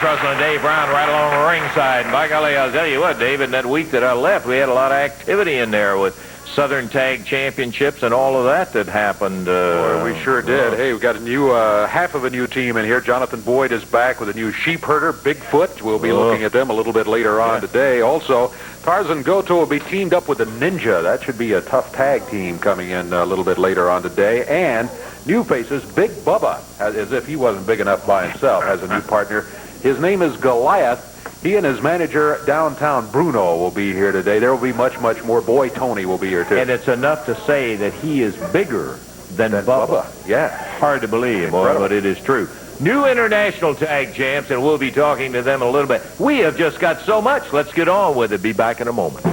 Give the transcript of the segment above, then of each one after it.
Lance Russell and Dave Brown right along the ringside. And by golly, I'll tell you what, Dave, in that week that I left, we had a lot of activity in there with Southern Tag Championships and all of that happened. Boy, we sure did. Hey, we've got a new, half of a new team in here. Jonathan Boyd is back with a new sheep herder, Bigfoot. We'll be looking at them a little bit later on today. Also, Tarzan Goto will be teamed up with the Ninja. That should be a tough tag team coming in a little bit later on today. And new faces, Big Bubba, as if he wasn't big enough by himself, has a new partner. His name is Goliath. He and his manager downtown, Bruno, will be here today. There will be much, much more. Boy, Tony will be here, too. And it's enough to say that he is bigger than Bubba. Yeah. Hard to believe, boy, but it is true. New international tag champs, and we'll be talking to them a little bit. We have just got so much. Let's get on with it. Be back in a moment.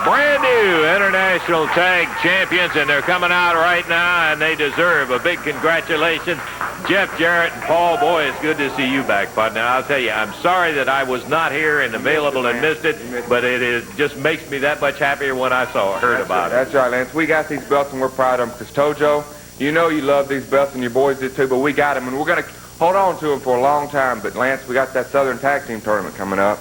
Brand new international tag champions, and they're coming out right now, and they deserve a big congratulations. Jeff Jarrett and Paul, boy, it's good to see you back, partner. I'll tell you, I'm sorry that I was not here and available and missed it, but it just makes me that much happier when I heard about it. That's right, Lance. We got these belts, and we're proud of them, because Tojo, you know you love these belts, and your boys did too, but we got them, and we're going to hold on to them for a long time. But, Lance, we got that Southern Tag Team Tournament coming up,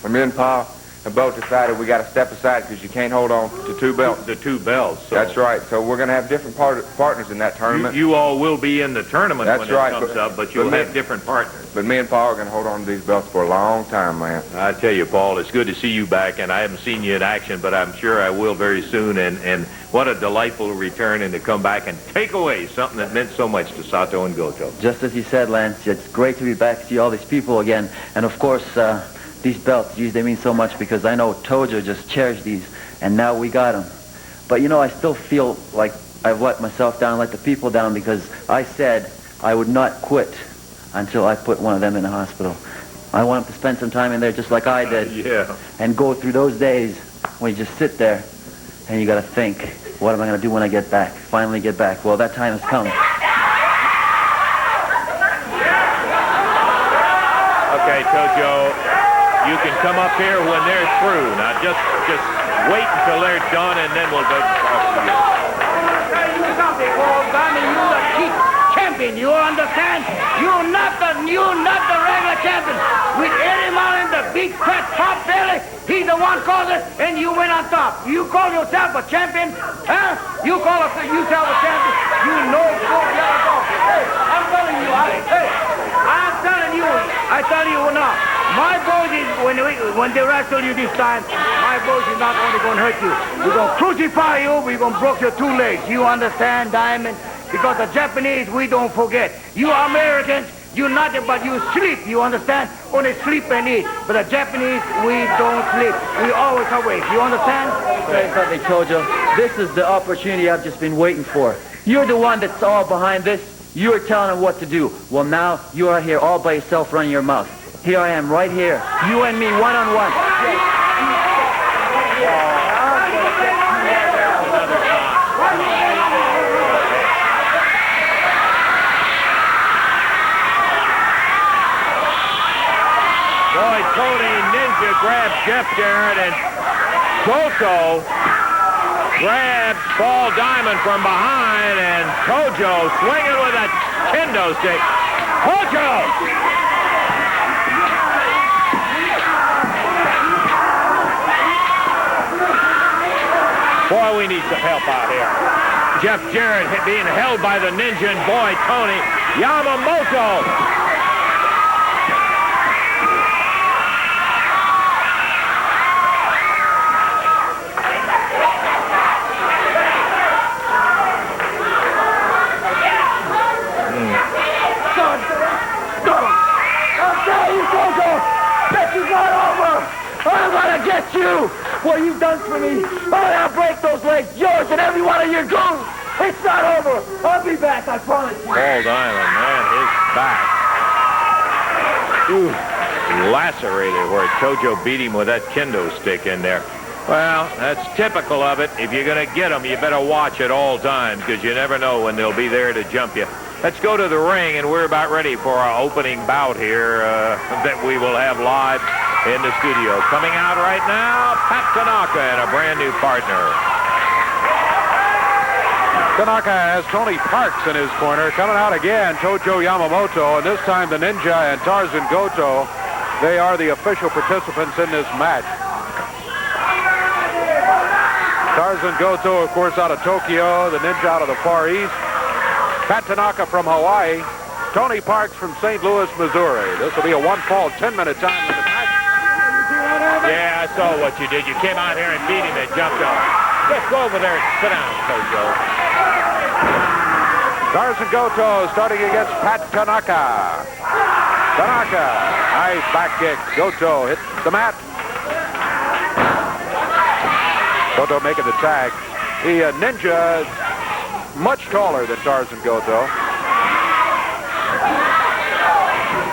and me and Paul and both decided we got to step aside because you can't hold on to two belts. The two belts. So. That's right. So we're going to have different partners in that tournament. You all will be in the tournament when it comes up, but you'll have different partners. But me and Paul are going to hold on to these belts for a long time, man. I tell you, Paul, it's good to see you back, and I haven't seen you in action, but I'm sure I will very soon. And what a delightful return and to come back and take away something that meant so much to Sato and Goto. Just as you said, Lance, it's great to be back, see all these people again. And, of course, these belts, geez, they mean so much because I know Tojo just cherished these, and now we got them. But, you know, I still feel like I've let myself down, let the people down, because I said I would not quit until I put one of them in the hospital. I want them to spend some time in there just like I did. And go through those days when you just sit there and you got to think, what am I going to do when I get back? Finally get back. Well, that time has come. Okay, Tojo, you can come up here when they're through. Now, just wait until they're done, and then we'll go talk to you. You're the chief champion. You understand? You're not the regular champion. We hit him out in the big fat top belly. He's the one caused it, and you went on top. You call yourself a champion? Huh? You call yourself a champion? You know it's going to go. Hey, I'm telling you. I tell you now. My boys is, when they wrestle you this time, my boys is not only going to hurt you. We're going to crucify you. We're going to break your two legs. You understand, Diamond? Because the Japanese, we don't forget. You Americans, you're nothing but you sleep. You understand? Only sleep and eat. But the Japanese, we don't sleep. We always awake. You understand? Say something, Tojo. This is the opportunity I've just been waiting for. You're the one that's all behind this. You're telling them what to do. Well, now you are here all by yourself running your mouth. Here I am, right here. You and me, one-on-one. Boy, Tony Ninja grabs Jeff Jarrett, and Goto grabs Paul Diamond from behind, and Tojo swinging with a kendo stick. Tojo! Boy, we need some help out here. Jeff Jarrett being held by the Ninja, and boy, Tony Yamamoto. I'm gonna get you! What you've done for me, I'm gonna break those legs, yours and every one of your goons! It's not over! I'll be back, I promise you! Paul Diamond, man, his back. Ooh, lacerated where Tojo beat him with that kendo stick in there. Well, that's typical of it. If you're gonna get them, you better watch at all times, because you never know when they'll be there to jump you. Let's go to the ring, and we're about ready for our opening bout here that we will have live in the studio. Coming out right now, Pat Tanaka and a brand new partner. Tanaka has Tony Parks in his corner. Coming out again, Tojo Yamamoto, and this time the Ninja and Tarzan Goto. They are the official participants in this match. Tarzan Goto, of course, out of Tokyo. The Ninja out of the Far East. Pat Tanaka from Hawaii. Tony Parks from St. Louis, Missouri. This will be a one-fall, 10-minute time in the match. Yeah, I saw what you did. You came out here and beat him and jumped off. Let's go over there and sit down, Tojo. Tarzan Goto starting against Pat Tanaka. Tanaka, nice back kick. Goto hits the mat. Goto making the tag. The Ninja is much taller than Tarzan Goto.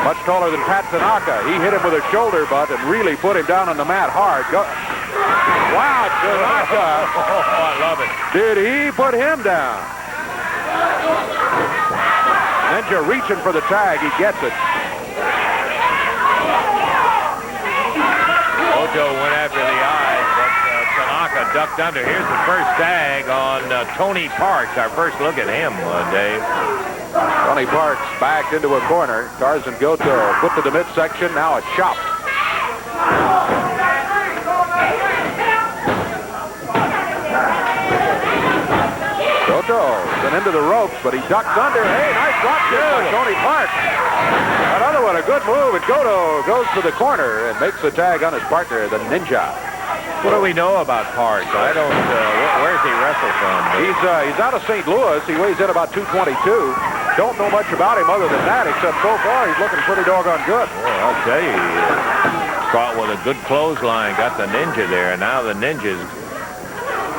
Much taller than Pat Tanaka. He hit him with a shoulder butt and really put him down on the mat hard. Wow, Tanaka. Oh, I love it. Did he put him down? Ninja reaching for the tag. He gets it. Goto went after the eyes, but Tanaka ducked under. Here's the first tag on Tony Parks. Our first look at him, Dave. Tony Parks backed into a corner. Tarzan Goto put to the midsection. Now a chop. Goto went into the ropes, but he ducked under. Hey, nice drop kick by Tony Parks. Another one, a good move, and Goto goes to the corner and makes the tag on his partner, the Ninja. What do we know about Parks? I don't, where's he wrestle from? He's out of St. Louis. He weighs in about 222. Don't know much about him other than that, except so far he's looking pretty doggone good. Well, I'll tell you, he caught with a good clothesline, got the Ninja there, and now the Ninja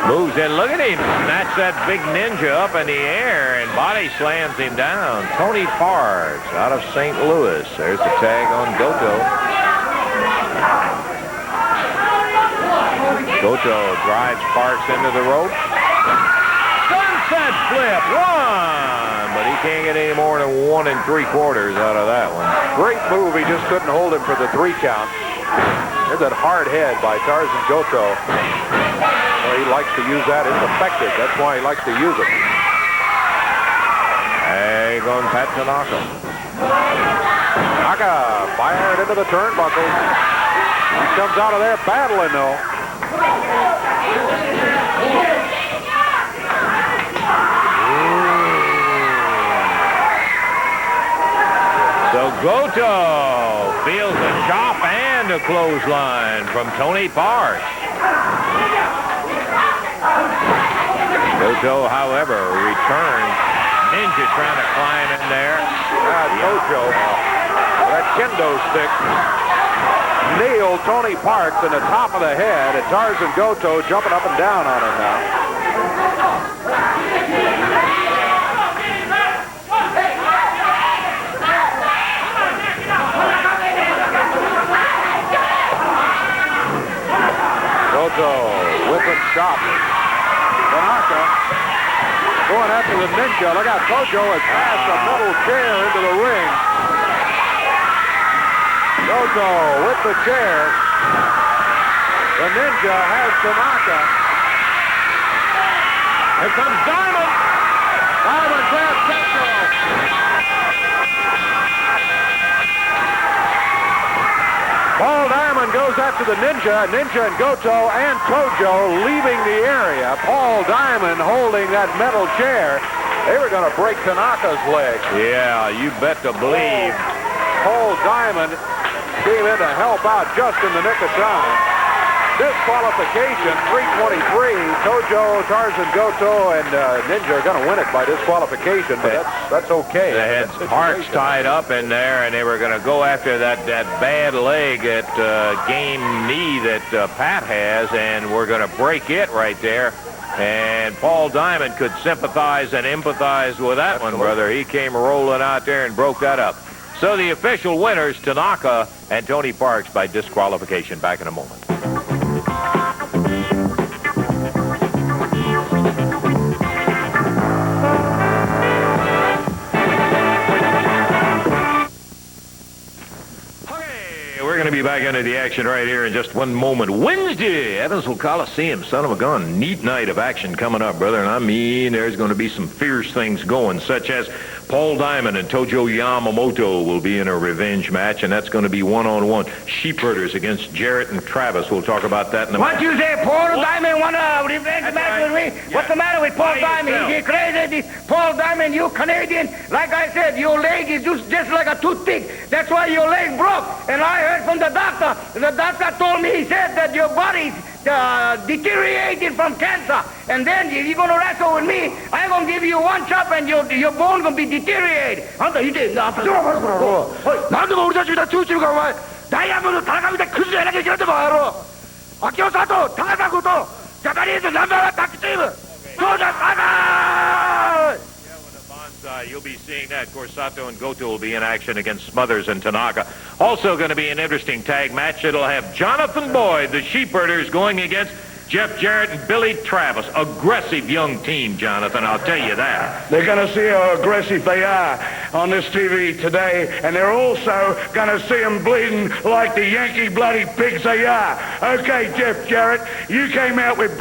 moves in. Look at him. Snatch that big Ninja up in the air and body slams him down. Tony Parks out of St. Louis. There's the tag on Goto. Goto drives Parks into the rope. Sunset flip. One. But he can't get any more than 1 3/4 out of that one. Great move. He just couldn't hold him for the 3 count. There's that hard head by Tarzan Goto. Well, he likes to use that. It's effective. That's why he likes to use it. Hey, going Pat Tanaka. Tanaka fired into the turnbuckles. He comes out of there battling, though. So Goto feels a chop and a clothesline from Tony Parks. Goto, however, returns. Ninja trying to climb in there. Goto, that kendo stick, nailed Tony Parks in the top of the head, and Tarzan Goto jumping up and down on him now. Goto whip and chop. Tanaka going after the Ninja. Look out, Tojo has passed a metal chair into the ring. Goto with the chair. The Ninja has Tanaka. Here comes Diamond. Diamond grabs Goto. Paul Diamond goes after the Ninja. Ninja and Goto and Tojo leaving the area. Paul Diamond holding that metal chair. They were going to break Tanaka's leg. Yeah, you bet to believe. Paul Diamond came in to help out just in the nick of time. Disqualification, 323. Tojo, Tarzan Goto, and Ninja are going to win it by disqualification, but that's okay. They had Parks tied up in there, and they were going to go after that bad leg, that game knee that Pat has, and we're going to break it right there. And Paul Diamond could sympathize and empathize with that one, brother. He came rolling out there and broke that up. So the official winners, Tanaka and Tony Parks, by disqualification. Back in a moment. We're going to be be back into the action right here in just one moment. Wednesday, Evansville Coliseum, son of a gun. Neat night of action coming up, brother. And I mean, there's going to be some fierce things going, such as Paul Diamond and Tojo Yamamoto will be in a revenge match, and that's going to be one-on-one. Sheepherders against Jarrett and Travis. We'll talk about that in a minute. What you say, Paul Diamond want a revenge match with me? Yeah. What's the matter with Paul Diamond? Is he crazy? Paul Diamond, you Canadian, like I said, your leg is just like a toothpick. That's why your leg broke. And I heard from the doctor. The doctor told me, he said that your body's deteriorated from cancer. And then you're going to wrestle with me. I'm going to give you one chop and your bone going to be deteriorated. You'll be seeing that. Of course, Sato and Goto will be in action against Smothers and Tanaka. Also going to be an interesting tag match. It'll have Jonathan Boyd, the Sheepherders, going against Jeff Jarrett and Billy Travis. Aggressive young team, Jonathan, I'll tell you that. They're going to see how aggressive they are on this TV today, and they're also going to see them bleeding like the Yankee bloody pigs they are. Okay, Jeff Jarrett, you came out with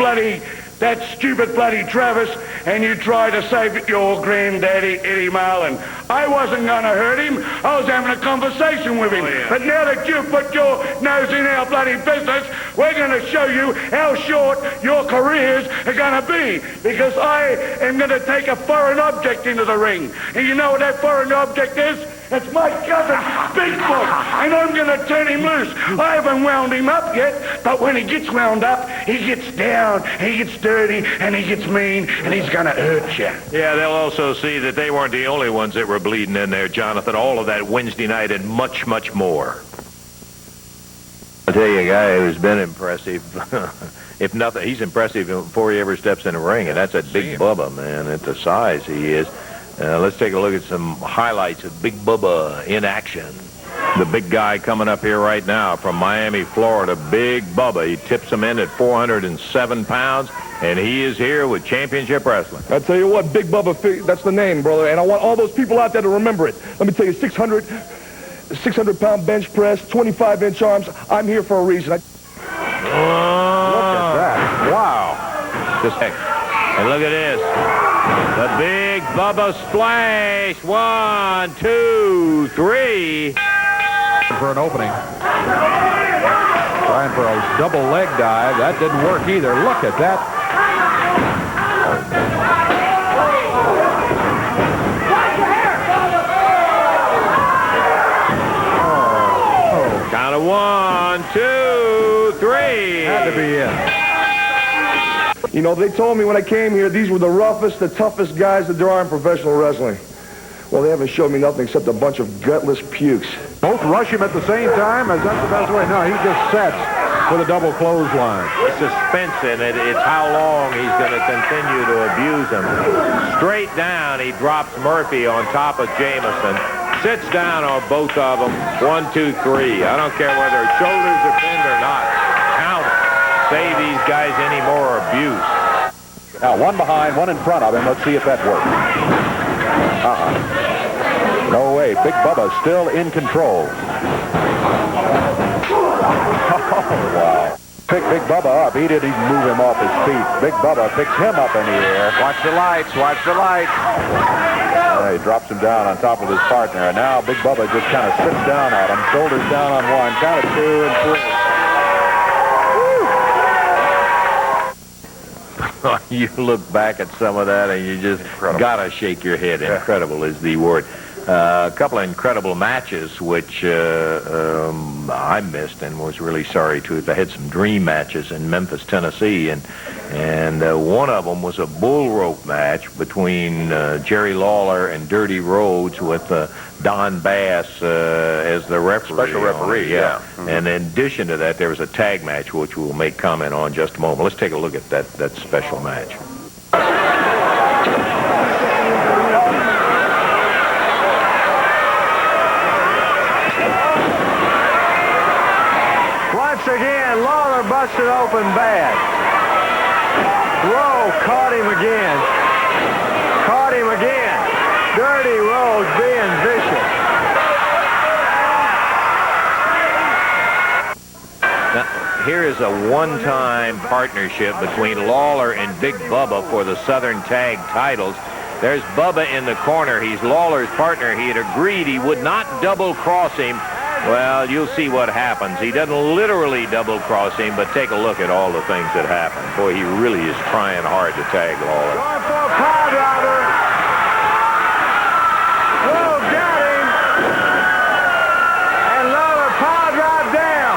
that stupid bloody Travis, and you tried to save your granddaddy, Eddie Marlin. I wasn't going to hurt him. I was having a conversation with him. Oh, yeah. But now that you've put your nose in our bloody business, we're going to show you how short your careers are going to be. Because I am going to take a foreign object into the ring. And you know what that foreign object is? It's my cousin, Bigfoot, and I'm going to turn him loose. I haven't wound him up yet, but when he gets wound up, he gets down, he gets dirty, and he gets mean, and he's going to hurt you. Yeah, they'll also see that they weren't the only ones that were bleeding in there, Jonathan. All of that Wednesday night and much, much more. I'll tell you a guy who's been impressive. If nothing, he's impressive before he ever steps in the ring, and that's that Big Bubba, man, at the size he is. Let's take a look at some highlights of Big Bubba in action. The big guy coming up here right now from Miami, Florida, Big Bubba. He tips him in at 407 pounds, and he is here with Championship Wrestling. I tell you what, Big Bubba, that's the name, brother, and I want all those people out there to remember it. Let me tell you, 600-pound bench press, 25-inch arms. I'm here for a reason. Look at that. Wow. Just heck. And look at this. The Big Bubba splash. 1, 2, 3. For an opening. Trying for a double leg dive. That didn't work either. Look at that. Count of 1, 2, 3. Had to be in. You know, they told me when I came here, these were the roughest, the toughest guys that there are in professional wrestling. Well, they haven't showed me nothing except a bunch of gutless pukes. Both rush him at the same time. Is that the best way? No, he just sets with a double clothesline. The suspense in it, it's how long he's going to continue to abuse him. Straight down, he drops Murphy on top of Jameson. Sits down on both of them. 1, 2, 3. I don't care whether his shoulders are pinned or not. Count it. Save these guys any more abuse. Now, one behind, one in front of him. Let's see if that works. No way. Big Bubba's still in control. Oh, wow. Pick Big Bubba up. He didn't even move him off his feet. Big Bubba picks him up in the air. Watch the lights. Watch the lights. He drops him down on top of his partner. And now Big Bubba just kind of sits down on him. Shoulders down on one. Count of 2 and 3. You look back at some of that and you just gotta shake your head. Incredible is the word. A couple of incredible matches which I missed and was really sorry to. They had some dream matches in Memphis, Tennessee, and one of them was a bull rope match between Jerry Lawler and Dirty Rhodes with Don Bass as the referee. Special referee, yeah. Mm-hmm. And in addition to that, there was a tag match which we'll make comment on in just a moment. Let's take a look at that special match. Once again, Lawler busted open bad. Rowe caught him again. Caught him again. Dirty Rhodes being vicious. here is a one-time partnership between Lawler and Big Bubba for the Southern Tag titles. There's Bubba in the corner. He's Lawler's partner. He had agreed he would not double-cross him. Well, you'll see what happens. He doesn't literally double-cross him, but take a look at all the things that happen. Boy, he really is trying hard to tag Lawler. Going for a pile driver. Oh, got him. And Lawler pile drive down.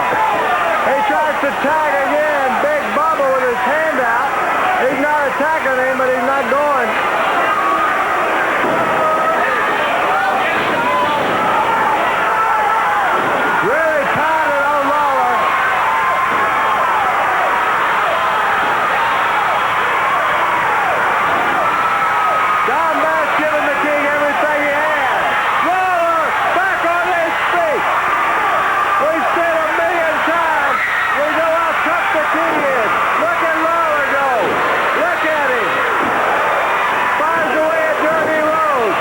He tries to tag again. Big Bubba with his hand out. He's not attacking him, but he's not going. Really pounded on Lawler. Don Bass giving the King everything he had. Lawler back on his feet. We've said a million times. We know how tough the King is. Look at Lawler go. Look at him. Finds a way at Dirty Rose.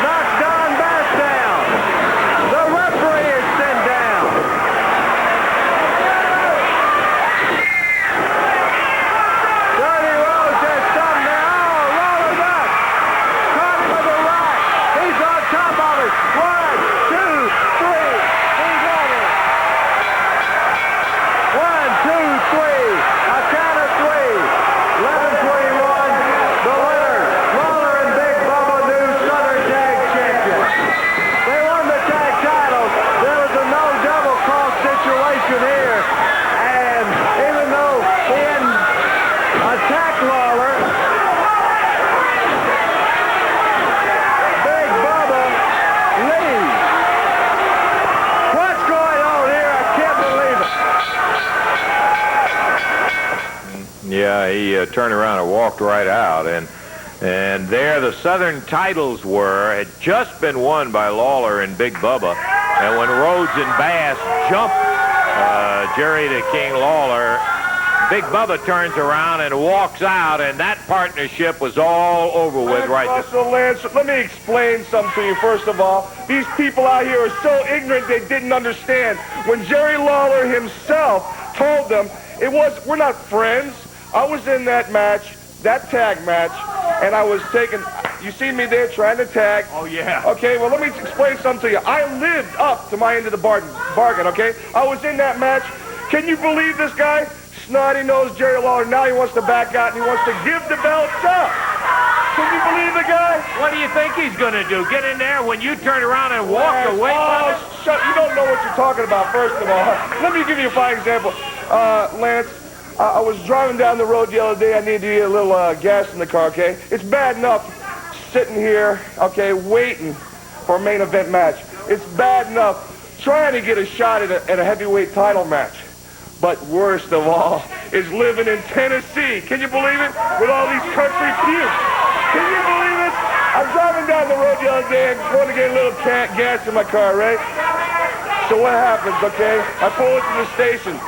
Knocks Don Bass down. The referee is sent down. Dirty Rose has some now. Oh, Lawler's up. Caught him with the right. He's on top of it. 1, 2, 3. He got it. 1, 2, 3. A count of 3. 11-21. The winner, Lawler and Big Bubba, new Southern Tag Champions. They won the tag titles. There was a no double cross situation here. And even though he hadn't attacked Lawler, Big Bubba leads. What's going on here? I can't believe it. Yeah, he turned around and walked right out. And there the Southern titles had just been won by Lawler and Big Bubba. And when Rhodes and Bass jumped Jerry the King Lawler, Big Bubba turns around and walks out, and that partnership was all over with right there. Russell, Lance, let me explain something to you first of all. These people out here are so ignorant they didn't understand. When Jerry Lawler himself told them, we're not friends. I was in that match, that tag match, and I was taking, you seen me there trying to tag. Oh, yeah. Okay, well, let me explain something to you. I lived up to my end of the bargain, okay? I was in that match. Can you believe this guy? Snotty-nosed Jerry Lawler. Now he wants to back out and he wants to give the belts up. Can you believe the guy? What do you think he's going to do? Get in there when you turn around and walk away from it? Shut, you don't know what you're talking about, first of all. Let me give you a fine example. Lance, I was driving down the road the other day. I needed to get a little gas in the car, okay? It's bad enough sitting here, okay, waiting for a main event match. It's bad enough trying to get a shot at a heavyweight title match. But worst of all is living in Tennessee. Can you believe it? With all these country pukes. Can you believe it? I'm driving down the road the other day and going to get a little gas in my car, right? So what happens, okay? I pull into the station.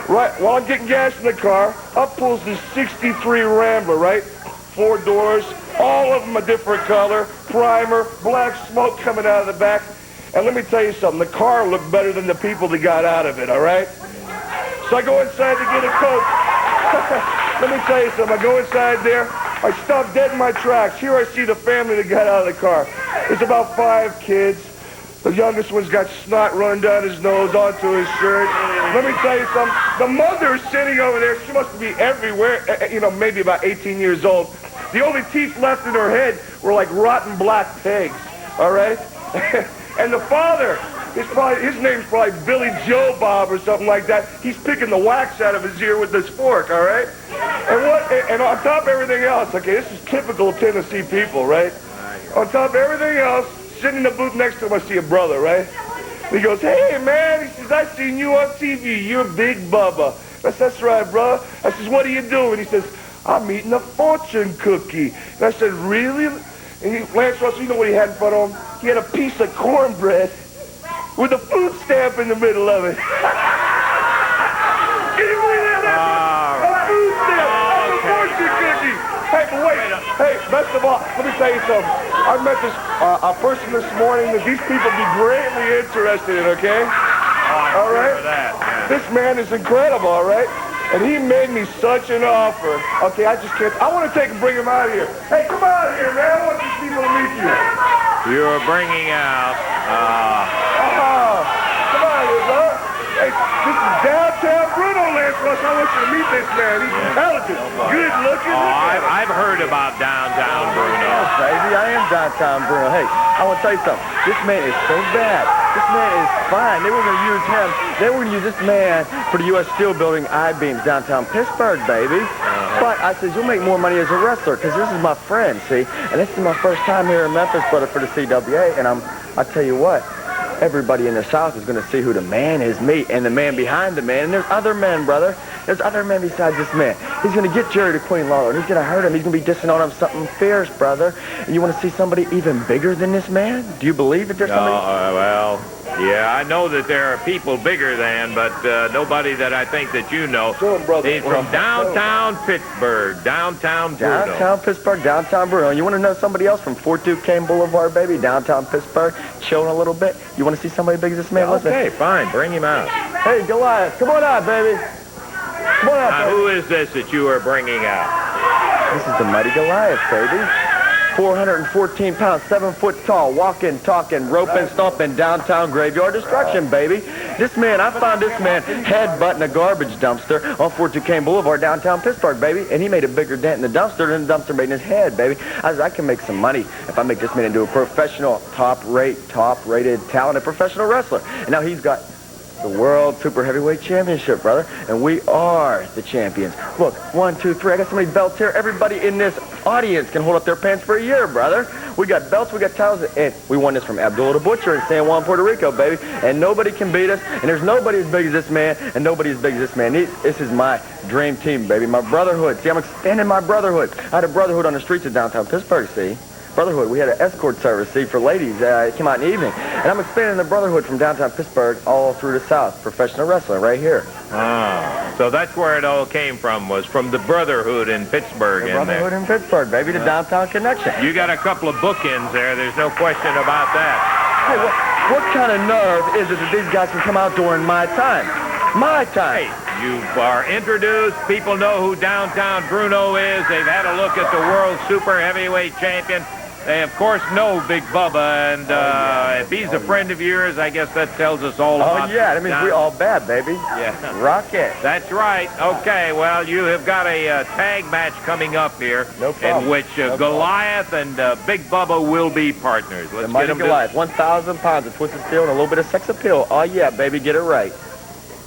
Right, while I'm getting gas in the car, up pulls this 63 Rambler, right? 4 doors, all of them a different color, primer, black smoke coming out of the back. And let me tell you something, the car looked better than the people that got out of it, all right? So I go inside to get a Coke. Let me tell you something, I go inside there, I stop dead in my tracks. Here I see the family that got out of the car. It's about 5 kids. The youngest one's got snot running down his nose onto his shirt. Let me tell you something. The mother's sitting over there. She must be everywhere, maybe about 18 years old. The only teeth left in her head were like rotten black pigs, all right? And the father, his name's probably Billy Joe Bob or something like that. He's picking the wax out of his ear with this fork, all right? And on top of everything else, okay, this is typical Tennessee people, right? On top of everything else, sitting in the booth next to him, I see a brother, right? And he goes, hey, man, he says, I seen you on TV. You're Big Bubba. I said, that's right, bro. I says, what are you doing? He says, I'm eating a fortune cookie. And I said, really? And Lance Russell, you know what he had in front of him? He had a piece of cornbread with a food stamp in the middle of it. Can you believe that? A food stamp. That's a fortune cookie. Hey, but wait. Hey, best of all, let me tell you something. I met this a person this morning that these people be greatly interested in, okay? Oh, all right? That, yeah. This man is incredible, all right? And he made me such an offer. Okay, I just can't. I want to take and bring him out of here. Hey, come out here, man. I want these people to meet you. You're bringing out... Come on here, brother. Hey, this is downtown Bruno, Lance Russ. I want you to meet this man. He's intelligent, good looking. I've heard about downtown Bruno. Yes, baby, I am downtown Bruno. Hey, I want to tell you something. This man is so bad. This man is fine. They were going to use him. They were going to use this man for the U.S. Steel Building I-beams downtown Pittsburgh, baby. But I said, you'll make more money as a wrestler because this is my friend, see? And this is my first time here in Memphis, brother, for the CWA. And I'll tell you what. Everybody in the South is going to see who the man is, me, and the man behind the man. And there's other men, brother. There's other men besides this man. He's going to get Jerry to Queen Lawler, and he's going to hurt him. He's going to be dissing on him something fierce, brother. And you want to see somebody even bigger than this man? Do you believe that there's somebody? Well, yeah, I know that there are people bigger than, but nobody that I think that you know. Show him, brother. He's from downtown Pittsburgh, downtown Bruno. Downtown Pittsburgh, downtown Bruno. You want to know somebody else from 42K Boulevard, baby? Downtown Pittsburgh, chilling a little bit. You want to see somebody big as this man? Yeah, okay, fine. Bring him out. Hey, Goliath, come on out, baby. Come on out, baby. Who is this that you are bringing out? This is the mighty Goliath, baby. 414 pounds, 7 foot tall, walking, talking, roping, stomping, downtown graveyard destruction, baby. This man, I found this man headbutting a garbage dumpster on 42K Boulevard, downtown Pittsburgh, baby. And he made a bigger dent in the dumpster than the dumpster made in his head, baby. I said, I can make some money if I make this man into a professional, top-rated, talented professional wrestler. And now he's got the World Super Heavyweight Championship, brother. And we are the champions. Look, 1, 2, 3. I got so many belts here. Everybody in this audience can hold up their pants for a year, brother. We got belts, we got titles, and we won this from Abdullah the Butcher in San Juan, Puerto Rico, baby. And nobody can beat us. And there's nobody as big as this man, and nobody as big as this man. This is my dream team, baby. My brotherhood. See, I'm expanding my brotherhood. I had a brotherhood on the streets of downtown Pittsburgh, see? Brotherhood. We had an escort service, see, for ladies. It came out in the evening. And I'm expanding the brotherhood from downtown Pittsburgh all through the South. Professional wrestling right here. Ah, so that's where it all came from, was from the brotherhood in Pittsburgh. The brotherhood in Pittsburgh, baby, the downtown connection. You got a couple of bookends there. There's no question about that. Hey, what kind of nerve is it that these guys can come out during my time? My time. Hey, you are introduced. People know who downtown Bruno is. They've had a look at the World Super Heavyweight Champion. They, of course, know Big Bubba, and if he's a friend of yours, I guess that tells us all about it. Oh, yeah, that means we all bad, baby. Yeah. Rock it. That's right. Okay, well, you have got a tag match coming up here, no problem. in which Goliath and Big Bubba will be partners. Let's the mighty get them Goliath, 1,000 pounds of twisted steel and a little bit of sex appeal. Oh, yeah, baby, get it right.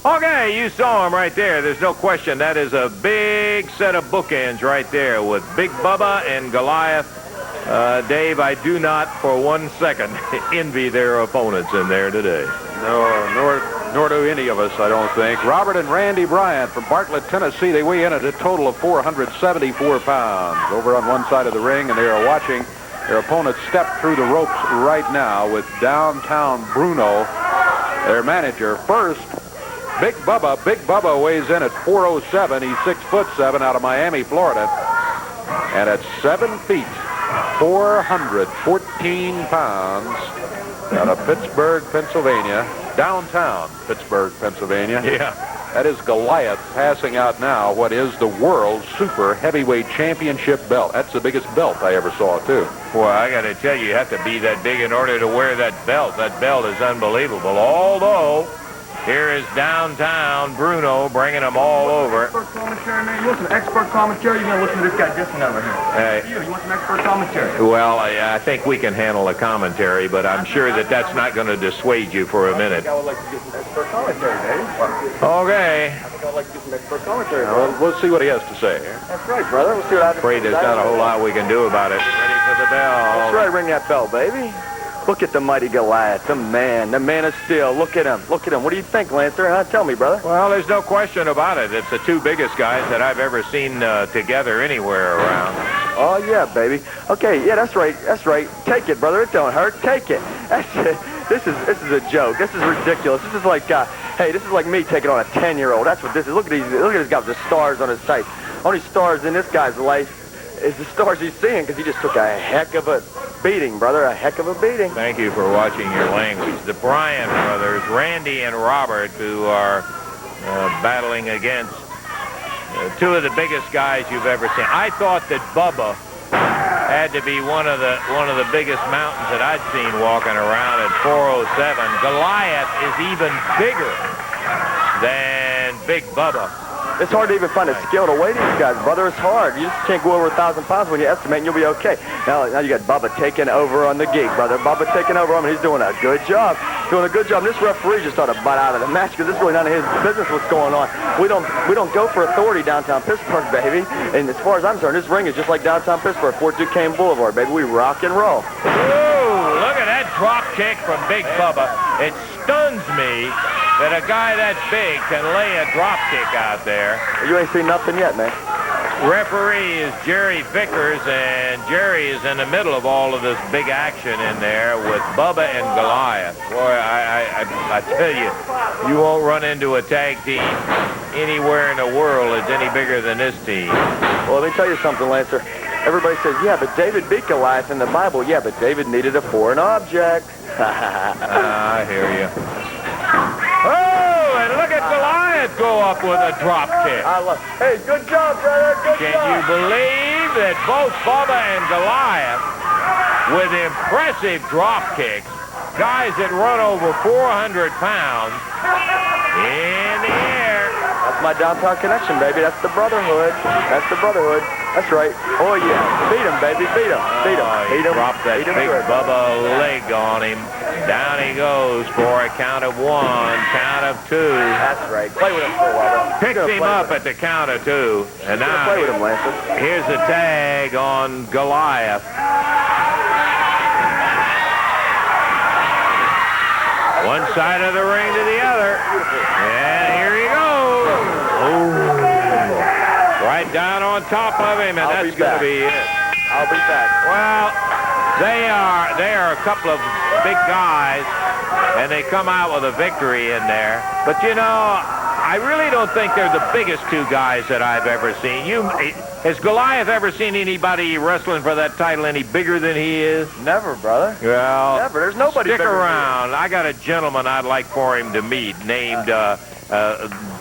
Okay, you saw him right there. There's no question. That is a big set of bookends right there with Big Bubba and Goliath. Dave, I do not for 1 second envy their opponents in there today. No, nor do any of us, I don't think. Robert and Randy Bryant from Bartlett, Tennessee. They weigh in at a total of 474 pounds. Over on one side of the ring, and they are watching their opponents step through the ropes right now with downtown Bruno, their manager. First, Big Bubba. Big Bubba weighs in at 407. He's 6'7" out of Miami, Florida. And at 7 feet, 414 pounds, out of Pittsburgh, Pennsylvania, downtown Pittsburgh, Pennsylvania. Yeah. That is Goliath passing out now what is the World Super Heavyweight Championship belt. That's the biggest belt I ever saw, too. Boy, I got to tell you, you have to be that big in order to wear that belt. That belt is unbelievable. Although, here is downtown Bruno bringing them all over. Expert commentary, man. You want some expert commentary? You're going to listen to this guy dissing over here. You want some expert commentary? Well, I think we can handle a commentary, but I'm sure that that's not going to dissuade you for a minute. I would like to get some expert commentary, baby. Okay. I think I'd like to get some expert commentary. Well, we'll see what he has to say. That's right, brother. We'll see what I Afraid there's not a whole lot we can do about it. Ready for the bell. That's right, ring that bell, baby. Look at the mighty Goliath, the man of steel. Look at him. Look at him. What do you think, Lancer? Huh? Tell me, brother. Well, there's no question about it. It's the two biggest guys that I've ever seen together anywhere around. Oh, yeah, baby. Okay, yeah, that's right. That's right. Take it, brother. It don't hurt. Take it. That's it. This is a joke. This is ridiculous. This is like, hey, this is like me taking on a 10-year-old. That's what this is. Look at this guy with the stars on his face. Only stars in this guy's life is the stars he's seeing, because he just took a heck of a beating, brother, a heck of a beating. Thank you for watching your language. The Bryant brothers, Randy and Robert, who are battling against two of the biggest guys you've ever seen. I thought that Bubba had to be one of the biggest mountains that I'd seen walking around at 407. Goliath is even bigger than Big Bubba. It's hard to even find a skill to weigh these guys, brother. It's hard. You just can't go over 1,000 pounds when you estimate, and you'll be okay. Now you got Bubba taking over on the gig, brother. Bubba taking over on him. He's doing a good job. Doing a good job. This referee just ought to butt out of the match because this is really none of his business what's going on. We don't go for authority downtown Pittsburgh, baby. And as far as I'm concerned, this ring is just like downtown Pittsburgh, Fort Duquesne Boulevard, baby. We rock and roll. Ooh, look at that drop kick from Big Bubba. It stuns me that a guy that big can lay a drop kick out there. You ain't seen nothing yet, man. Referee is Jerry Vickers, and Jerry is in the middle of all of this big action in there with Bubba and Goliath. Boy, I tell you, you won't run into a tag team anywhere in the world that's any bigger than this team. Well, let me tell you something, Lancer. Everybody says, yeah, but David beat Goliath in the Bible. Yeah, but David needed a foreign object. I hear you. Oh, and look at Goliath go up with a drop kick. Hey, good job, brother. Good job. Can you believe that both Bubba and Goliath, with impressive drop kicks, guys that run over 400 pounds, in the air. That's my downtown connection, baby. That's the brotherhood. That's the brotherhood. That's right. Oh, yeah. Beat him, baby. Beat him. Beat him. Oh, Beat him. Dropped that Beat him big good. Bubba leg on him. Down he goes for a count of 1, count of 2. That's right. Play with him for a while. Picks him up at the count of 2. And now play with him, Lancer. here's a tag on Goliath. One side of the ring to the other. And here he goes. Oh. Right down on top of him, and that's going to be it. I'll be back. Well, they are a couple of big guys, and they come out with a victory in there. But, you know, I really don't think they're the biggest two guys that I've ever seen. Has Goliath ever seen anybody wrestling for that title any bigger than he is? Never, brother. Well, Never. There's nobody stick bigger than around. I got a gentleman I'd like for him to meet named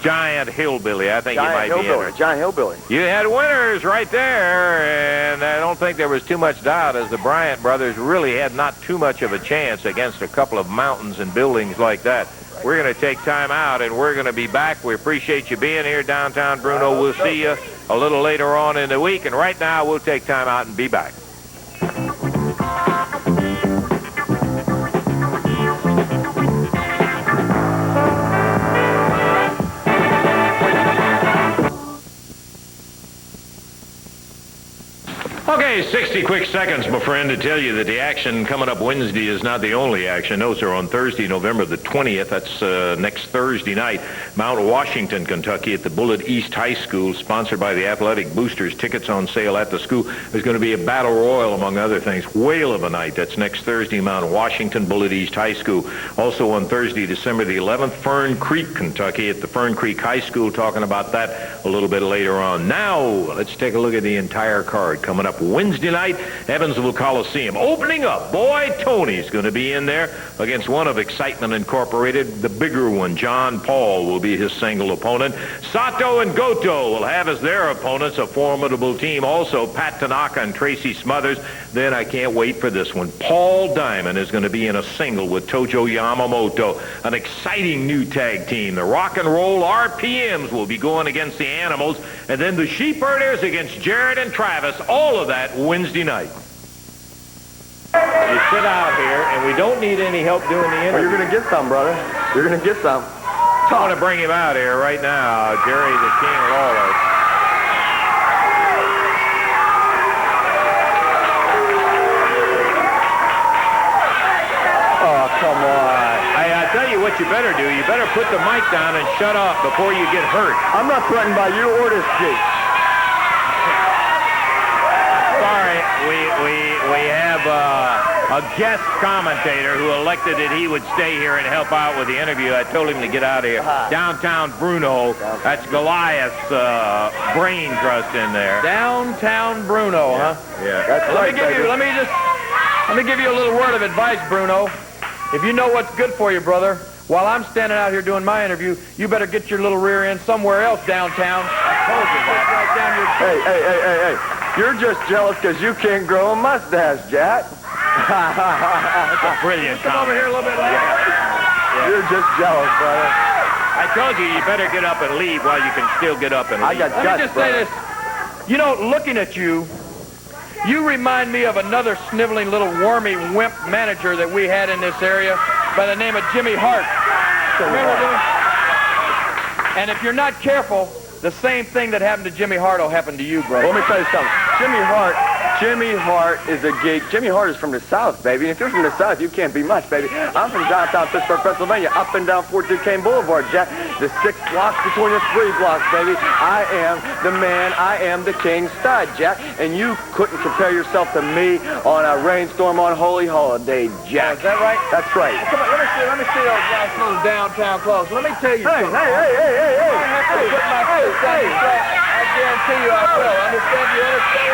Giant Hillbilly. I think he might be in it. Giant Hillbilly. You had winners right there, and I don't think there was too much doubt as the Bryant brothers really had not too much of a chance against a couple of mountains and buildings like that. We're going to take time out, and we're going to be back. We appreciate you being here downtown Bruno. We'll see you a little later on in the week, and right now we'll take time out and be back. Okay, 60 quick seconds, my friend, to tell you that the action coming up Wednesday is not the only action. Those are on Thursday, November the 20th. That's next Thursday night. Mount Washington, Kentucky at the Bullitt East High School, sponsored by the Athletic Boosters. Tickets on sale at the school. There's going to be a battle royal, among other things. Whale of a night. That's next Thursday, Mount Washington, Bullitt East High School. Also on Thursday, December the 11th, Fern Creek, Kentucky at the Fern Creek High School. Talking about that a little bit later on. Now, let's take a look at the entire card coming up Wednesday night, Evansville Coliseum. Opening up, boy, Tony's going to be in there against one of Excitement Incorporated, the bigger one. John Paul will be his single opponent. Sato and Goto will have as their opponents a formidable team. Also, Pat Tanaka and Tracy Smothers. Then I can't wait for this one. Paul Diamond is going to be in a single with Tojo Yamamoto. An exciting new tag team. The Rock and Roll RPMs will be going against the Animals. And then the Sheepherders against Jared and Travis. All of that Wednesday night. You sit out here, and we don't need any help doing the interview. Well, you're going to get some, brother. You're going to get some. I want to bring him out here right now, Jerry the King Lawler. Oh, come on. I tell you what you better do. You better put the mic down and shut up before you get hurt. I'm not threatened by you or this Jeep. Sorry, we have a guest commentator who elected that he would stay here and help out with the interview. I told him to get out of here. Downtown Bruno, that's Goliath's brain trust in there. Downtown Bruno, huh? Yeah. That's Let right, me give you a little word of advice, Bruno. If you know what's good for you, brother, while I'm standing out here doing my interview, you better get your little rear end somewhere else downtown. I told you that. Right down your... Hey. You're just jealous because you can't grow a mustache, Jack. That's a brilliant Come over here a little bit later. You're just jealous, brother. I told you better get up and leave while you can still get up and leave. I got Let guts, me just brother. say this. You know, looking at you, you remind me of another sniveling little wormy wimp manager that we had in this area by the name of Jimmy Hart. Remember Jimmy? And if you're not careful, the same thing that happened to Jimmy Hart will happen to you, brother. Let me tell you something. Jimmy Hart is a geek. Jimmy Hart is from the South, baby. And if you're from the South, you can't be much, baby. I'm from downtown Pittsburgh, Pennsylvania, up and down 4 Duquesne Boulevard, Jack. The 6 blocks between the 3 blocks, baby. I am the man. I am the king stud, Jack. And you couldn't compare yourself to me on a rainstorm on Holy Holiday, Jack. Is that right? That's right. Come on, let me see those nice little downtown clothes. Let me tell you something. Hey. I guarantee you I will. Understand? You understand?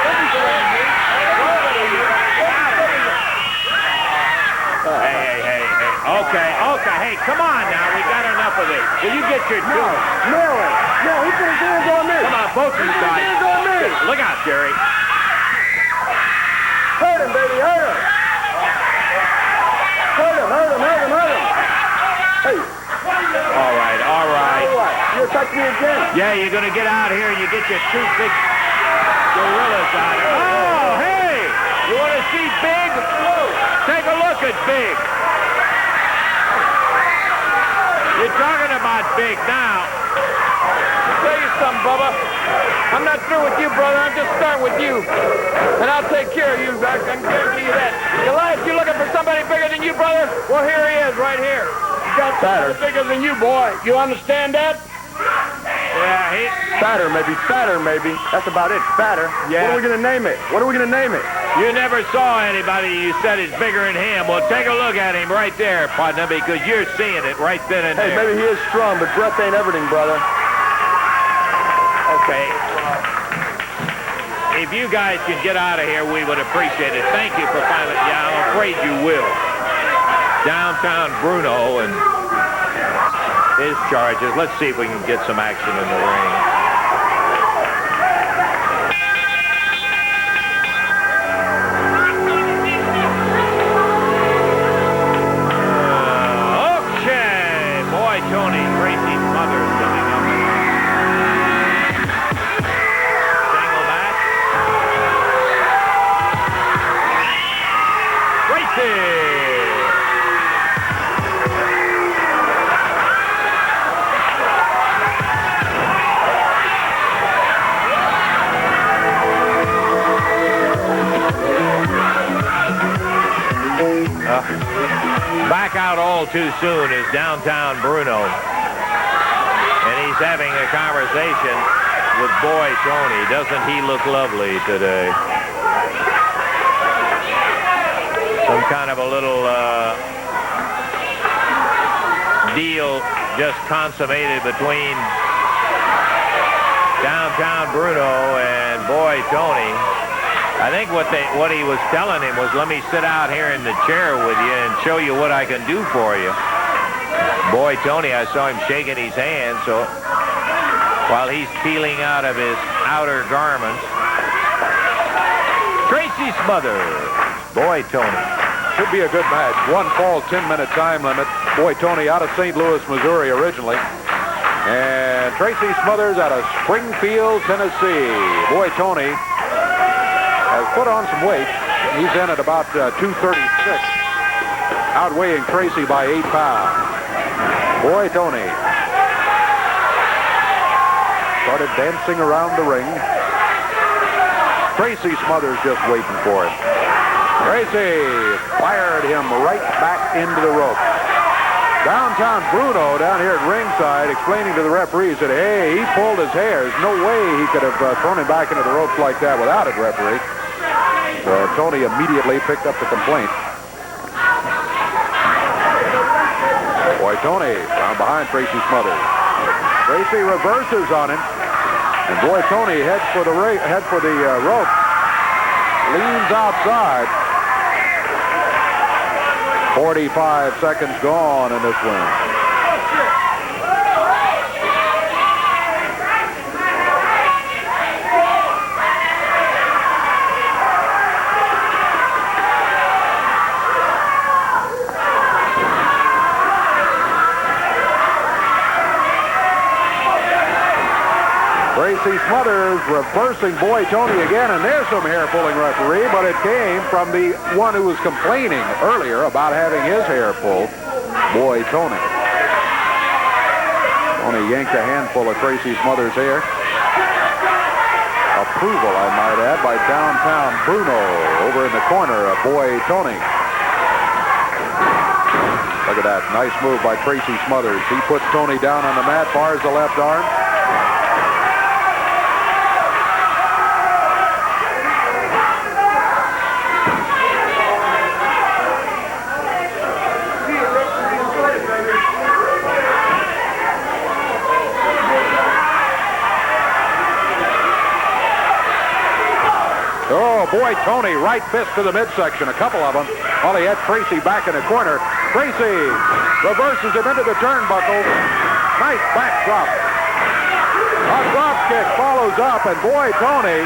Hey. Okay. Hey, come on now. We got enough of this. Will you get your two? No, he put his hands on me. Come on, both of you guys. Hands on me. Look out, Jerry. Hurt him, baby, hurt him. Hurt him. Hey. All right. What? You touch me again. Yeah, you're going to get out here and you get your 2 big gorillas out here. Oh, hey! You want to see Big? Take a look at Big. You're talking about Big now. I'll tell you something, Bubba. I'm not through with you, brother. I'm just starting with you. And I'll take care of you. I can guarantee you that. Goliath, you looking for somebody bigger than you, brother? Well, here he is, right here. He's got somebody bigger than you, boy. You understand that? Yeah, Fatter, maybe. That's about it. Fatter. Yeah. What are we going to name it? you never saw anybody you said is bigger than him. Well, take a look at him right there, partner, because you're seeing it right then and Hey, there. maybe he is strong, but breath ain't everything, brother. Okay. If you guys can get out of here, we would appreciate it. Thank you for finally. Yeah, I'm afraid you will. Downtown Bruno and his charges. Let's see if we can get some action in the ring. Okay. Boy, Tony, Tracy's mother is coming up. Single match. Tracy! Back out all too soon is downtown Bruno. And he's having a conversation with Boy Tony. Doesn't he look lovely today? Some kind of a little deal just consummated between downtown Bruno and Boy Tony. I think what he was telling him was, let me sit out here in the chair with you and show you what I can do for you. Boy, Tony, I saw him shaking his hand, so while he's peeling out of his outer garments. Tracy's mother, Boy Tony. Should be a good match. 1 fall, 10-minute time limit. Boy Tony out of St. Louis, Missouri originally. And Tracy Smothers out of Springfield, Tennessee. Boy Tony has put on some weight. He's in at about 236, outweighing Tracy by 8 pounds. Boy Tony started dancing around the ring. Tracy Smothers just waiting for him. Tracy fired him right back into the rope. Downtown Bruno down here at ringside explaining to the referee, said, hey, he pulled his hair. There's no way he could have thrown him back into the ropes like that without it, referee. So Tony immediately picked up the complaint. Boy Tony down behind Tracy Smothers. Tracy reverses on him, and Boy Tony heads for the rope. Leans outside. 45 seconds gone in this one. Tracy Smothers reversing Boy Tony again, and there's some hair-pulling referee, but it came from the one who was complaining earlier about having his hair pulled, Boy Tony. Tony yanked a handful of Tracy Smothers' hair. Approval, I might add, by downtown Bruno over in the corner of Boy Tony. Look at that. Nice move by Tracy Smothers. He puts Tony down on the mat, bars the left arm. Oh, Boy Tony, right fist to the midsection, a couple of them, while he had Tracy back in the corner. Tracy reverses him into the turnbuckle. Nice back drop. A drop kick follows up, and Boy Tony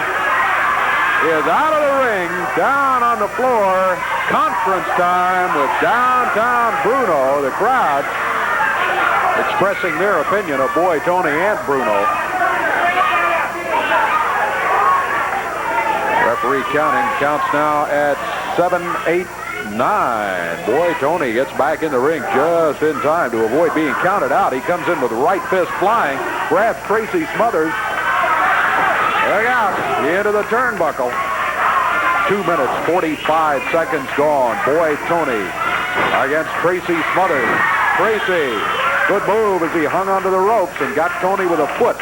is out of the ring, down on the floor. Conference time with downtown Bruno. The crowd expressing their opinion of Boy Tony and Bruno. Referee counts now at 7, 8, 9. Boy Tony gets back in the ring just in time to avoid being counted out. He comes in with the right fist flying, grabs Tracy Smothers. Look out, into the turnbuckle. 2 minutes, 45 seconds gone. Boy Tony against Tracy Smothers. Tracy, good move as he hung onto the ropes and got Tony with a foot.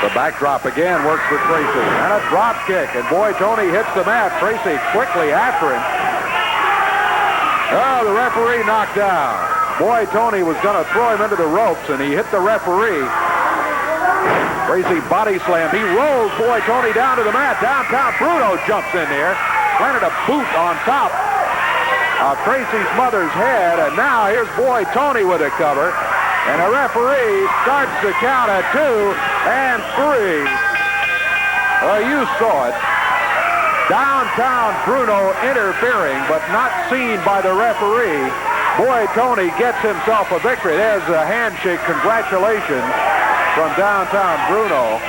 The backdrop again works for Tracy. And a drop kick. And Boy Tony hits the mat. Tracy quickly after him. Oh, the referee knocked down. Boy Tony was going to throw him into the ropes, and he hit the referee. Tracy body slammed. He rolls Boy Tony down to the mat. Downtown Bruno jumps in there. Planted a boot on top of Tracy Smothers' head. And now here's Boy Tony with a cover. And the referee starts the count at 2 and 3. Well, you saw it. Downtown Bruno interfering, but not seen by the referee. Boy Tony gets himself a victory. There's a handshake. Congratulations from downtown Bruno.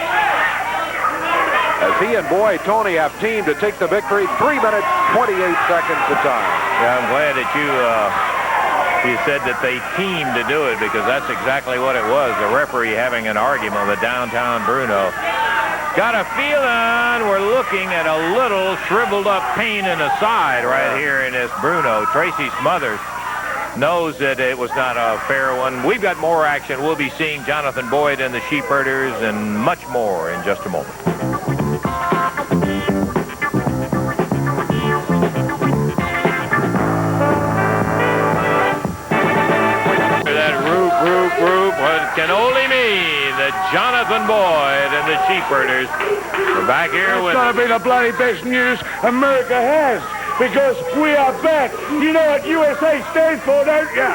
As he and Boy Tony have teamed to take the victory. 3 minutes, 28 seconds to time. Yeah, I'm glad that you said that they teamed to do it, because that's exactly what it was. The referee having an argument with downtown Bruno. Got a feeling we're looking at a little shriveled up pain in the side right here in this Bruno. Tracy Smothers knows that it was not a fair one. We've got more action. We'll be seeing Jonathan Boyd and the Sheepherders and much more in just a moment. What can only mean that Jonathan Boyd and the Sheepherders are back here with... It's going to be the bloody best news America has, because we are back. You know what USA stands for, don't you?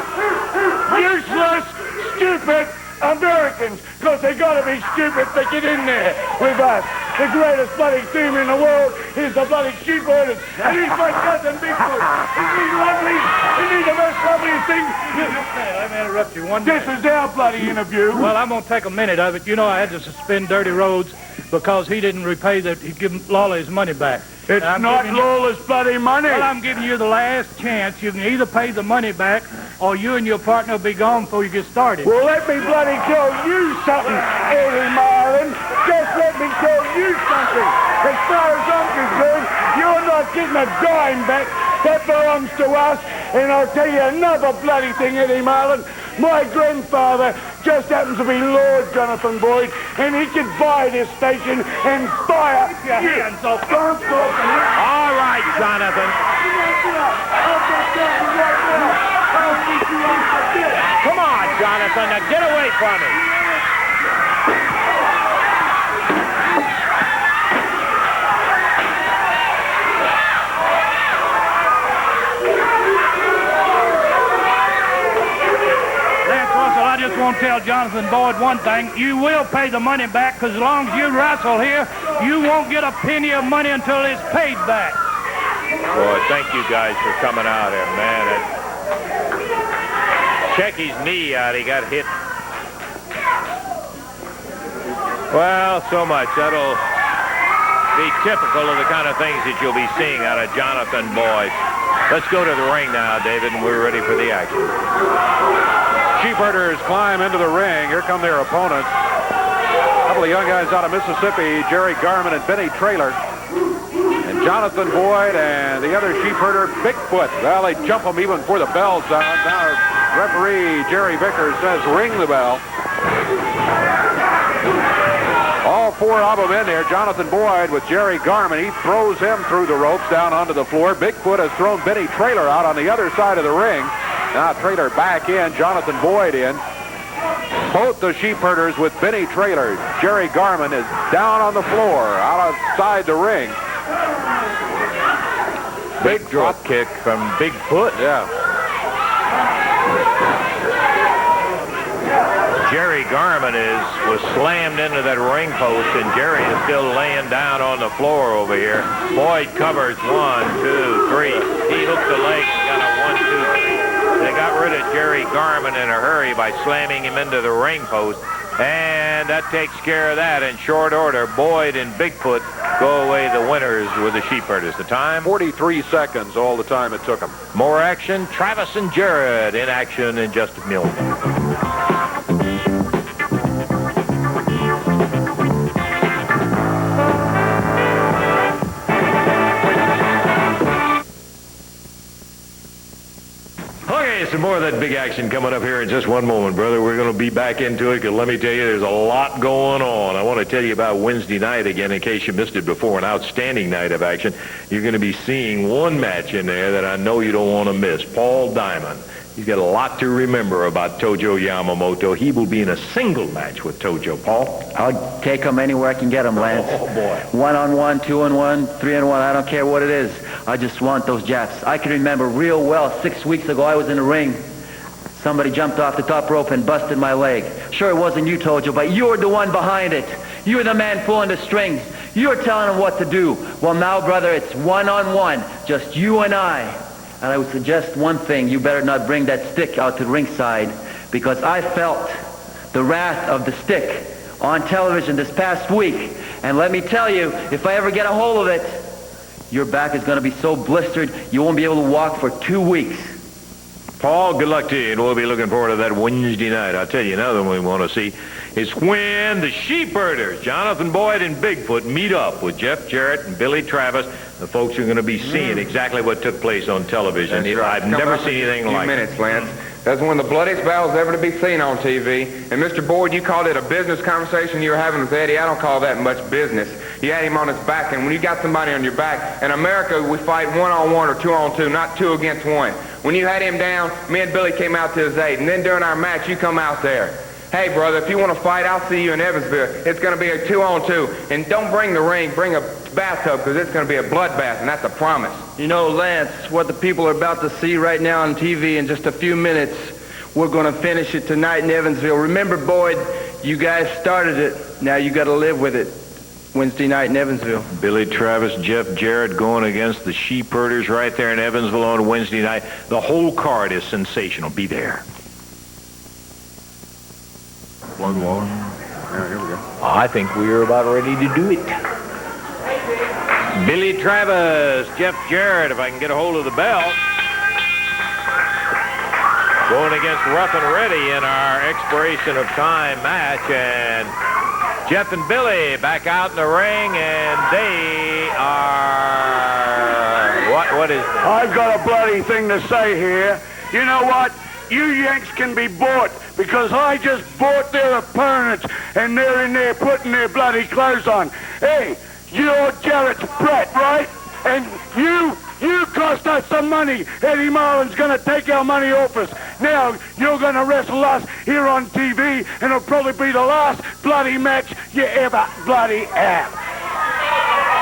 Useless, stupid Americans, because they got to be stupid to get in there with us. The greatest bloody team in the world is the bloody Sheepherders, and he's my cousin Bigfoot. Isn't he lovely? Isn't he the most loveliest thing? Let me interrupt you one minute. This is our bloody interview. Well, I'm going to take a minute of it. You know, I had to suspend Dirty Rhodes because he didn't repay he'd give Lawler his money back. It's not Lawler's bloody money. Well, I'm giving you the last chance. You can either pay the money back or you and your partner will be gone before you get started. Well, let me bloody tell you something, Eddie Marlin. Just let me tell you something. As far as I'm concerned, you're not getting a dime back. That belongs to us. And I'll tell you another bloody thing, Eddie Marlin. My grandfather just happens to be Lord Jonathan Boyd, and he could buy this station and buy it. Your hands off. All right, Jonathan. Come on, Jonathan. Now get away from him. I just want to tell Jonathan Boyd one thing. You will pay the money back, because as long as you wrestle here, you won't get a penny of money until it's paid back. Boy, thank you guys for coming out here, man. check his knee out. He got hit. Well, so much. That'll be typical of the kind of things that you'll be seeing out of Jonathan Boyd. Let's go to the ring now, David, and we're ready for the action. Sheepherders climb into the ring. Here come their opponents. A couple of young guys out of Mississippi, Jerry Garman and Benny Traylor. And Jonathan Boyd and the other sheepherder, Bigfoot. Well, they jump them even before the bell's on. Now, referee Jerry Vickers says ring the bell. All four of them in there. Jonathan Boyd with Jerry Garman. He throws him through the ropes down onto the floor. Bigfoot has thrown Benny Traylor out on the other side of the ring. Now Traylor back in, Jonathan Boyd in. Both the sheepherders with Benny Traylor. Jerry Garman is down on the floor outside the ring. Big drop kick from Bigfoot. Yeah. Jerry Garman was slammed into that ring post, and Jerry is still laying down on the floor over here. Boyd covers 1, 2, 3. He hooked the leg and got a 1, 2, 3. They got rid of Jerry Garman in a hurry by slamming him into the ring post, and that takes care of that. In short order, Boyd and Bigfoot go away the winners with the sheepherders. The time? 43 seconds, all the time it took them. More action. Travis and Jared in action in just a minute. Some more of that big action coming up here in just one moment, brother. We're going to be back into it because let me tell you, there's a lot going on. I want to tell you about Wednesday night again in case you missed it before. An outstanding night of action. You're going to be seeing one match in there that I know you don't want to miss. Paul Diamond. He's got a lot to remember about Tojo Yamamoto. He will be in a single match with Tojo. Paul? I'll take him anywhere I can get him, Lance. Oh, boy. 1-on-1, 2-on-1, 3-on-1, I don't care what it is. I just want those Japs. I can remember real well 6 weeks ago I was in the ring. Somebody jumped off the top rope and busted my leg. Sure, it wasn't you, Tojo, but you were the one behind it. You were the man pulling the strings. You were telling him what to do. Well, now, brother, it's 1-on-1, just you and I. And I would suggest one thing. You better not bring that stick out to the ringside, because I felt the wrath of the stick on television this past week. And let me tell you, if I ever get a hold of it, your back is going to be so blistered you won't be able to walk for 2 weeks. Paul, good luck to you, and we'll be looking forward to that Wednesday night. I'll tell you another one we want to see is when the sheepherders, Jonathan Boyd and Bigfoot, meet up with Jeff Jarrett and Billy Travis. The folks are going to be seeing exactly what took place on television. That's right. I've never seen anything like it. Minutes, Lance. That's one of the bloodiest battles ever to be seen on TV. And Mr. Boyd, you called it a business conversation you were having with Eddie. I don't call that much business. You had him on his back, and when you got somebody on your back, in America we fight 1-on-1 or 2-on-2, not 2 against 1. When you had him down, me and Billy came out to his aid, and then during our match you come out there. Hey, brother, if you want to fight, I'll see you in Evansville. It's going to be a 2-on-2. And don't bring the ring, bring a bathtub, because it's going to be a bloodbath, and that's a promise. You know, Lance, what the people are about to see right now on TV in just a few minutes, we're going to finish it tonight in Evansville. Remember, Boyd, you guys started it. Now you got to live with it. Wednesday night in Evansville. Billy Travis, Jeff Jarrett going against the sheepherders right there in Evansville on Wednesday night. The whole card is sensational. Be there. One more. Yeah, here we go. I think we're about ready to do it. Billy Travis, Jeff Jarrett, if I can get a hold of the belt. Going against Rough and Ready in our expiration of time match. And Jeff and Billy back out in the ring, and they are... What is... I've got a bloody thing to say here. You know what? You Yanks can be bought, because I just bought their opponents, and they're in there putting their bloody clothes on. Hey, you're Jarrett's brat, right? And you cost us some money. Eddie Marlin's going to take our money off us. Now, you're going to wrestle us here on TV, and it'll probably be the last bloody match you ever bloody have.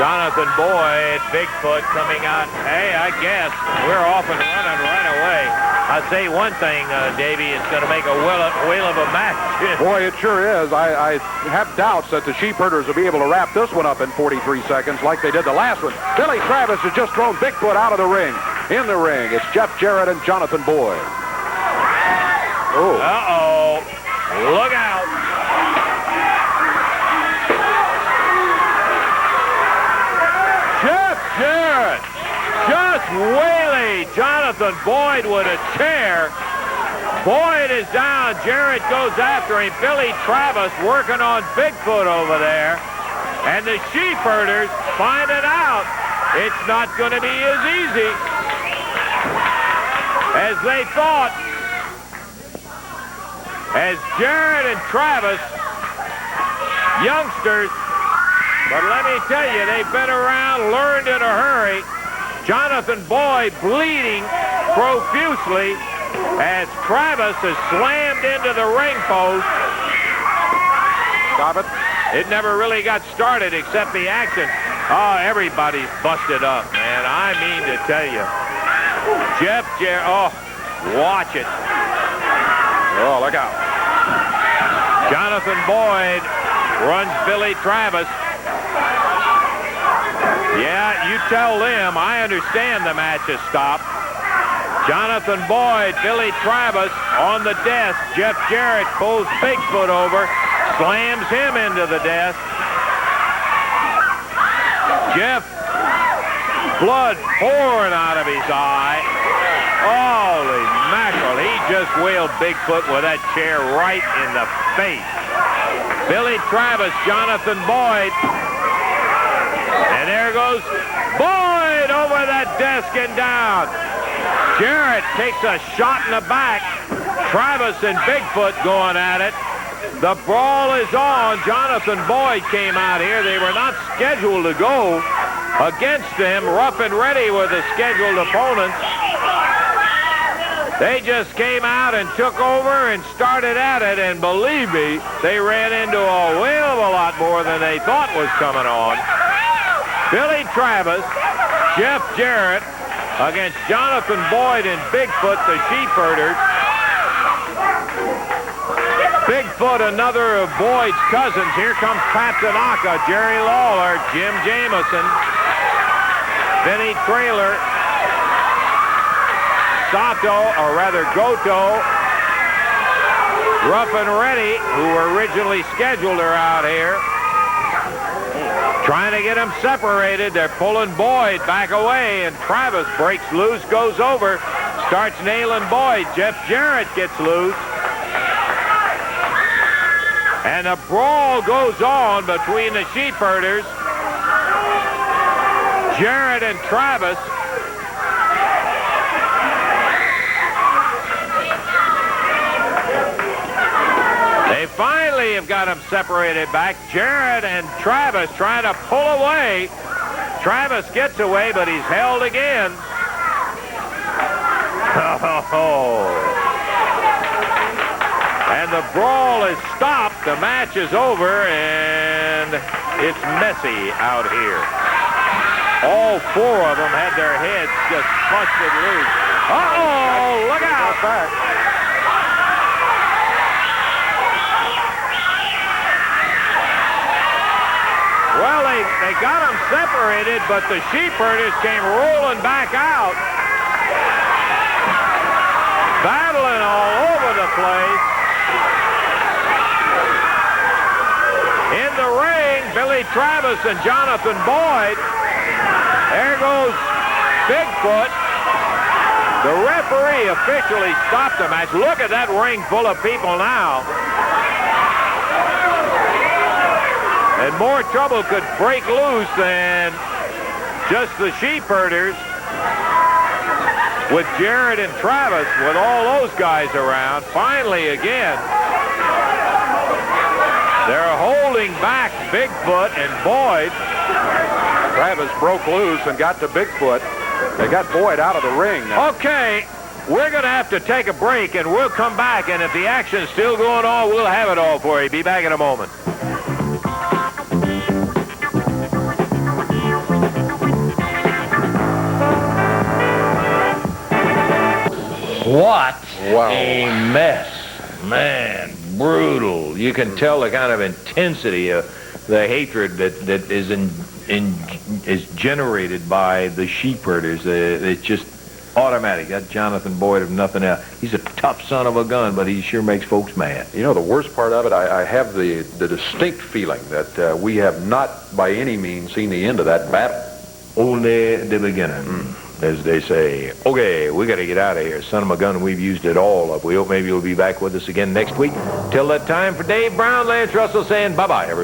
Jonathan Boyd, Bigfoot coming out. Hey, I guess we're off and running right away. I'll say one thing, Davey, it's going to make a whale of a match. Boy, it sure is. I have doubts that the sheepherders will be able to wrap this one up in 43 seconds like they did the last one. Billy Travis has just thrown Bigfoot out of the ring. In the ring, it's Jeff Jarrett and Jonathan Boyd. Oh. Uh-oh. Look out. Jeff Jarrett just waylaid Jonathan Boyd with a chair. Boyd is down. Jarrett goes after him. Billy Travis working on Bigfoot over there. And the sheepherders find it out. It's not going to be as easy as they thought. As Jarrett and Travis, youngsters, but let me tell you, they've been around, learned in a hurry. Jonathan Boyd bleeding profusely as Travis is slammed into the ring post. Stop it. It never really got started except the action. Oh, everybody's busted up, man. I mean to tell you. Jeff Jarrett, oh, watch it. Oh, look out. Jonathan Boyd runs Billy Travis. Yeah, you tell them. I understand the match has stopped. Jonathan Boyd, Billy Travis on the desk. Jeff Jarrett pulls Bigfoot over, slams him into the desk. Jeff, blood pouring out of his eye. Holy mackerel, he just whaled Bigfoot with that chair right in the face. Billy Travis, Jonathan Boyd. And there goes Boyd over that desk and down. Jarrett takes a shot in the back. Travis and Bigfoot going at it. The brawl is on. Jonathan Boyd came out here. They were not scheduled to go against them. Rough and ready were the scheduled opponents. They just came out and took over and started at it, and believe me, they ran into a whale of a lot more than they thought was coming on. Billy Travis, Jeff Jarrett against Jonathan Boyd and Bigfoot, the sheepherders. Bigfoot, another of Boyd's cousins. Here comes Pat Tanaka, Jerry Lawler, Jim Jameson, Benny Traylor, Sato, or rather Goto, Rough and Ready, who were originally scheduled, are out here. Trying to get them separated. They're pulling Boyd back away, and Travis breaks loose, goes over, starts nailing Boyd. Jeff Jarrett gets loose. And a brawl goes on between the sheepherders, Jarrett and Travis. They finally have got them separated back. Jarrett and Travis trying to pull away. Travis gets away, but he's held again. And the brawl is stopped. The match is over, and it's messy out here. All four of them had their heads just busted loose. Uh-oh, look out. Well, they got them separated, but the sheepherders came rolling back out, battling all over the place. In the ring, Billy Travis and Jonathan Boyd. There goes Bigfoot. The referee officially stopped the match. Look at that ring full of people now. And more trouble could break loose than just the sheepherders with Jarrett and Travis, with all those guys around. Finally, again, they're holding back Bigfoot and Boyd. Travis broke loose and got to Bigfoot. They got Boyd out of the ring now. Okay, we're going to have to take a break, and we'll come back, and if the action's still going on, we'll have it all for you. Be back in a moment. What a mess. Man, brutal. You can tell the kind of intensity of the hatred that is is generated by the sheepherders. It's just automatic. That Jonathan Boyd, if nothing else. He's a tough son of a gun, but he sure makes folks mad. You know, the worst part of it, I have the distinct feeling that we have not by any means seen the end of that battle. Only the beginning, as they say. Okay, we got to get out of here. Son of a gun, we've used it all up. We hope maybe you'll be back with us again next week. Till that time, for Dave Brown, Lance Russell saying bye-bye, everybody.